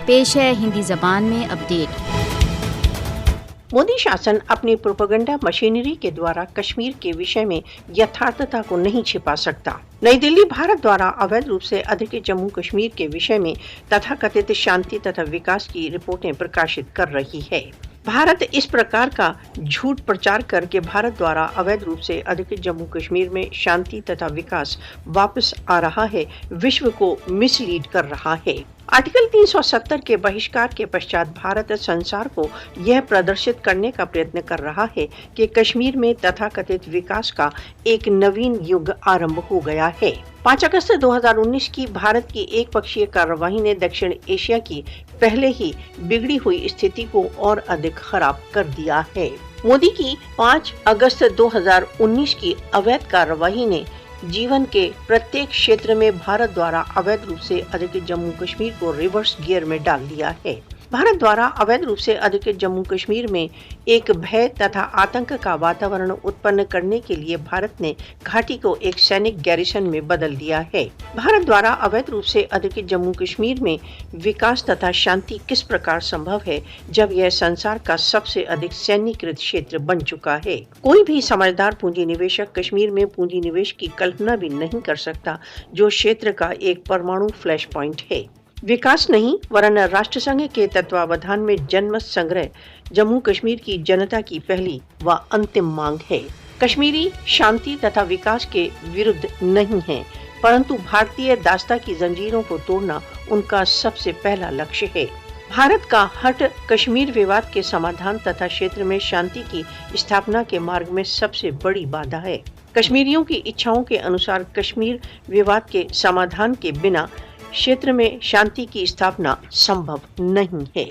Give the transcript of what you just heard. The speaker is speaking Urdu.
پیش ہے ہندی زبان میں اپڈیٹ۔ مودی شاسن اپنی پروپیگنڈا مشینری کے دوارا کشمیر کے وشے میں یتھارتھتا کو نہیں چھپا سکتا۔ نئی دلی بھارت دوارا اویدھ روپ سے ادھکت جموں کشمیر کے وشے میں تتھا کتھت شانتی تتھا وکاس کی رپورٹیں پرکاشت کر رہی ہے۔ بھارت اس پرکار کا جھوٹ پرچار کر کے بھارت دوارا اویدھ روپ سے ادھکت جموں کشمیر میں شانتی تتھا وکاس واپس آ رہا ہے، وشو کو مس لیڈ کر رہا ہے۔ آرٹیکل 370 کے بہشکار کے پشچات بھارت سنسار کو یہ پردرشت کرنے کا پریتن کر رہا ہے کہ کشمیر میں تتھا کتھت وکاس کا ایک نوین یگ آرمبھ ہو گیا ہے۔ 5 اگست 2019 کی بھارت کی ایک پکشیہ کارروائی نے دکشن ایشیا کی پہلے ہی بگڑی ہوئی استھتی کو اور ادھک خراب کر دیا ہے۔ مودی کی 5 اگست 2019 کی اویدھ کارروائی نے جیون کے پرتیک چھیتر میں بھارت دوارا اویدھ روپ سے ادھکت جموں کشمیر کو ریورس گیئر میں ڈال دیا ہے۔ بھارت دوارا اویدھ روپ سے ادھکت جموں کشمیر میں ایک بھے تتھا آتنک کا واتاورن اتپن کرنے کے لیے بھارت نے گھاٹی کو ایک سینک گیریسن میں بدل دیا ہے۔ بھارت دوارا اویدھ روپ سے ادھکت جموں کشمیر میں وکاس تتھا شانتی کس پرکار سمبھو ہے جب یہ سنسار کا سب سے ادھک سینیکرت چھیتر بن چکا ہے۔ کوئی بھی سمجھدار پونجی نویشک کشمیر میں پونجی نویش کی کلپنا بھی نہیں کر سکتا جو چھیتر کا ایک پرمانو فلیش پوائنٹ ہے۔ وکاس نہیں ورنہ راشٹر سنگھ کے تتواودھان میں جنمت سنگرہ جموں کشمیر کی جنتا کی پہلی و انتم مانگ ہے۔ کشمیری شانتی تتھا وکاس کے ورودھ نہیں ہے، پرنتو بھارتی داستہ کی زنجیروں کو توڑنا ان کا سب سے پہلا لکشیہ ہے۔ بھارت کا ہٹ کشمیر وواد کے سمادھان تتھا چھیتر میں شانتی کی استھاپنا کے مارگ میں سب سے بڑی بادھا ہے۔ کشمیریوں کی اچھاؤں کے انوسار کشمیر وواد کے سمادھان کے بنا چھیتر میں شانتی کی استھاپنا سمبھو نہیں ہے۔